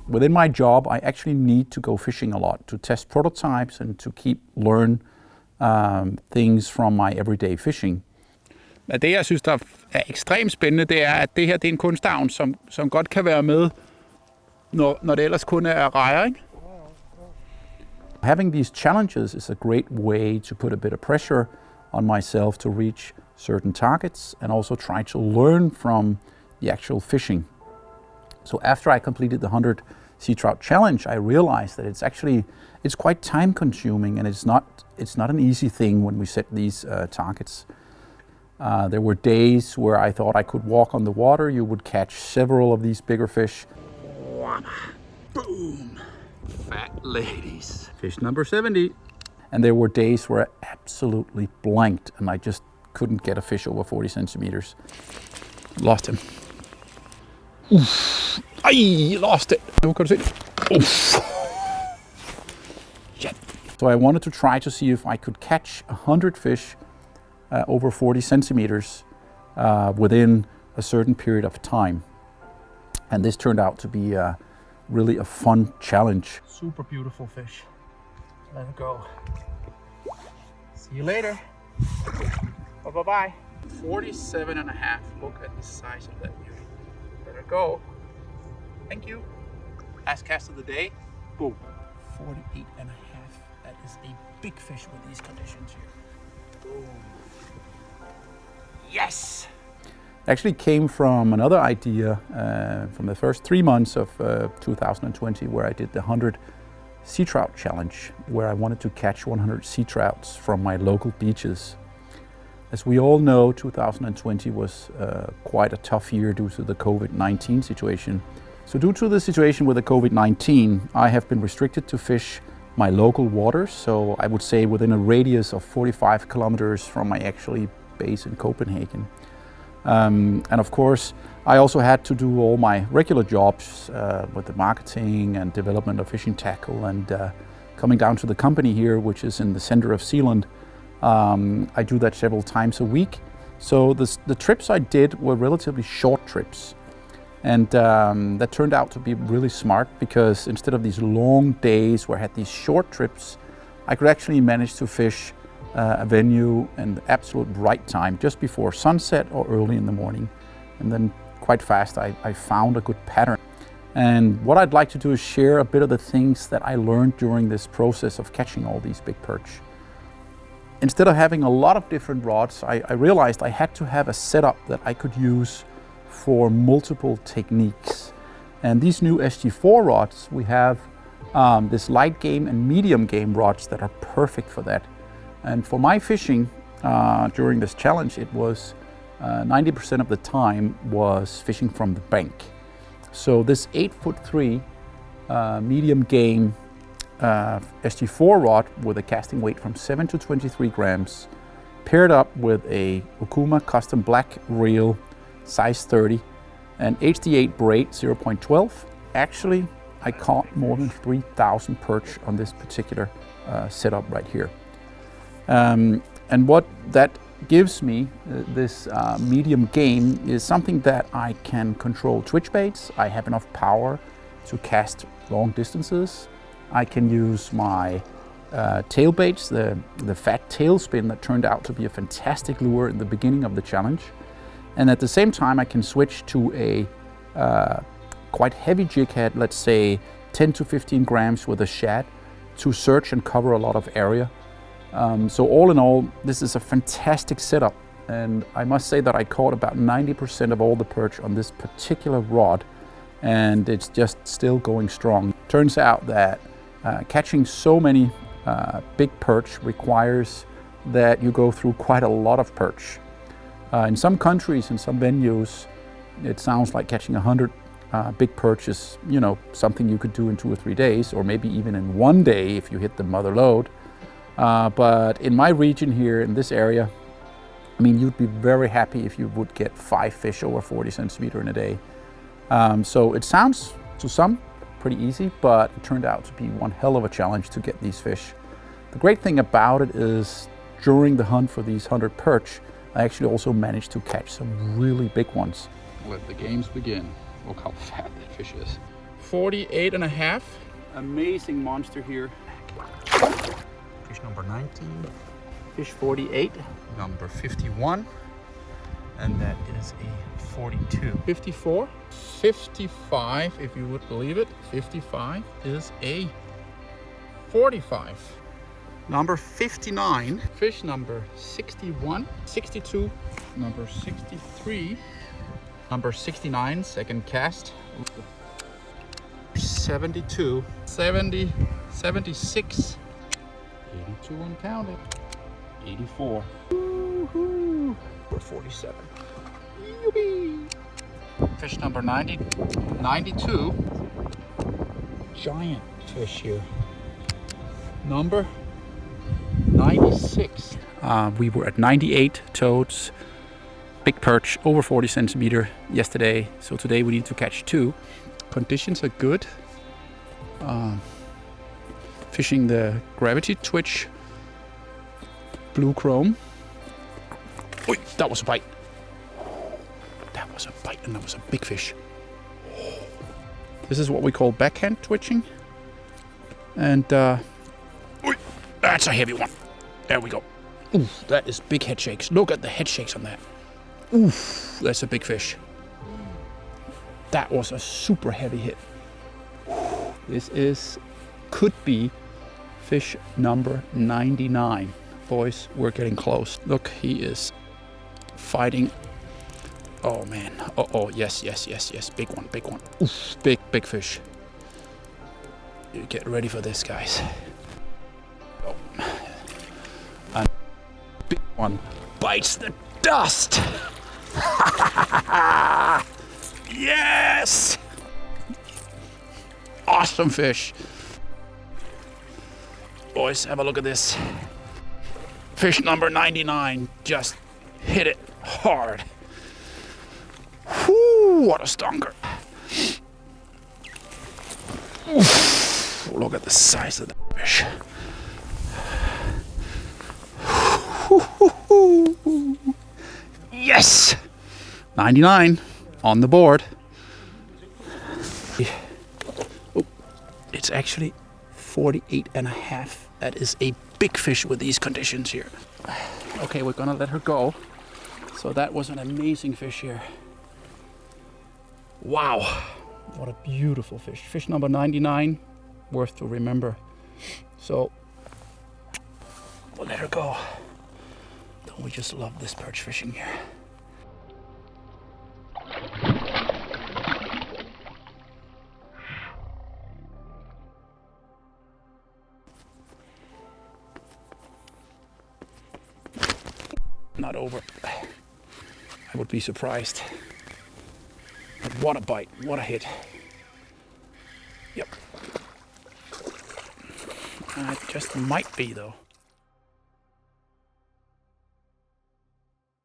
within my job, I actually need to go fishing a lot to test prototypes and to learn things from my everyday fishing. Men det, jeg synes, der er ekstremt spændende, det er, at det her det er en kunstavn, som godt kan være med, når det ellers kun er rejer, ikke? Having these challenges is a great way to put a bit of pressure on myself to reach certain targets and also try to learn from the actual fishing. So after I completed the 100 Seatrout Challenge, I realized that it's quite time consuming, and it's not an easy thing when we set these targets. There were days where I thought I could walk on the water. You would catch several of these bigger fish. Boom! Fat ladies. Fish number 70. And there were days where I absolutely blanked and I just couldn't get a fish over 40 centimeters. Lost him. Oof. I lost it. Nu kan du se. Oof. Shit. So I wanted to try to see if I could catch 100 fish over 40 centimeters within a certain period of time. And this turned out to be really a fun challenge. Super beautiful fish. Let it go. See you later. Bye-bye. 47 and a half. Look at the size of that beauty. Let it go. Thank you. Last cast of the day. Boom. 48 and a half. That is a big fish with these conditions here. Boom. Yes! Actually came from another idea from the first 3 months of 2020, where I did the 100 Seatrout Challenge, where I wanted to catch 100 sea trouts from my local beaches. As we all know, 2020 was quite a tough year due to the COVID-19 situation. So due to the situation with the COVID-19, I have been restricted to fish my local waters, so I would say within a radius of 45 kilometers from my actually base in Copenhagen. And of course, I also had to do all my regular jobs with the marketing and development of fishing tackle, and coming down to the company here, which is in the center of Zealand. I do that several times a week. So the trips I did were relatively short trips. And that turned out to be really smart, because instead of these long days where I had these short trips, I could actually manage to fish a venue in the absolute right time, just before sunset or early in the morning. And then quite fast I found a good pattern. And what I'd like to do is share a bit of the things that I learned during this process of catching all these big perch. Instead of having a lot of different rods, I realized I had to have a setup that I could use for multiple techniques. And these new SG4 rods, we have this light game and medium game rods that are perfect for that. And for my fishing during this challenge, it was 90% of the time was fishing from the bank. So this 8'3" medium game SG4 rod with a casting weight from 7 to 23 grams, paired up with a Okuma custom black reel size 30 and HD8 braid 0.12. Actually, I caught more than 3,000 perch on this particular setup right here. And what that gives me, this medium game, is something that I can control twitch baits. I have enough power to cast long distances. I can use my tail baits, the fat tailspin that turned out to be a fantastic lure in the beginning of the challenge. And at the same time, I can switch to a quite heavy jig head, let's say 10 to 15 grams with a shad, to search and cover a lot of area. So all in all, this is a fantastic setup, and I must say that I caught about 90% of all the perch on this particular rod, and it's just still going strong. Turns out that catching so many big perch requires that you go through quite a lot of perch. In some countries, in some venues, it sounds like catching 100 big perch is, you know, something you could do in 2 or 3 days, or maybe even in 1 day if you hit the mother load. But in my region here, in this area, I mean, you'd be very happy if you would get 5 fish over 40 centimeter in a day. So it sounds to some pretty easy, but it turned out to be one hell of a challenge to get these fish. The great thing about it is, during the hunt for these 100 perch, I actually also managed to catch some really big ones. Let the games begin. Look how fat that fish is. 48 and a half. Amazing monster here. Fish number 19. Fish 48. Number 51. And that is a 42. 54. 55, if you would believe it. 55 is a 45. Number 59. Fish number 61. 62. Number 63. Number 69, second cast. 72. 70. 76. 82 and counting. 84. Woohoo! We're 47. Yoopee! Fish number 90. 92. Giant fish here. Number 96. We were at 98 toads, big perch, over 40 centimeter yesterday. So today we need to catch 2. Conditions are good. Fishing the gravity twitch, blue chrome. Oi, that was a bite. That was a bite, and that was a big fish. This is what we call backhand twitching. And oi, that's a heavy one. There we go. Oof, that is big head shakes. Look at the head shakes on that. Oof, that's a big fish. That was a super heavy hit. This could be fish number 99. Boys, we're getting close. Look, he is fighting. Oh man. Oh, yes. Big one. Oof, big fish. You get ready for this, guys. Oh. And big one bites the dust. Yes! Awesome fish. Boys, have a look at this. Fish number 99 just hit it hard. Whoo, what a stonker. Oof, look at the size of that fish. Yes! 99 on the board. Oh, it's actually 48 and a half. That is a big fish with these conditions here. Okay, we're gonna let her go. So that was an amazing fish here. Wow, what a beautiful fish. Fish number 99, worth to remember. So we'll let her go. Don't we just love this perch fishing here? Not over. I would be surprised. But what a bite, what a hit. Yep. It just might be though.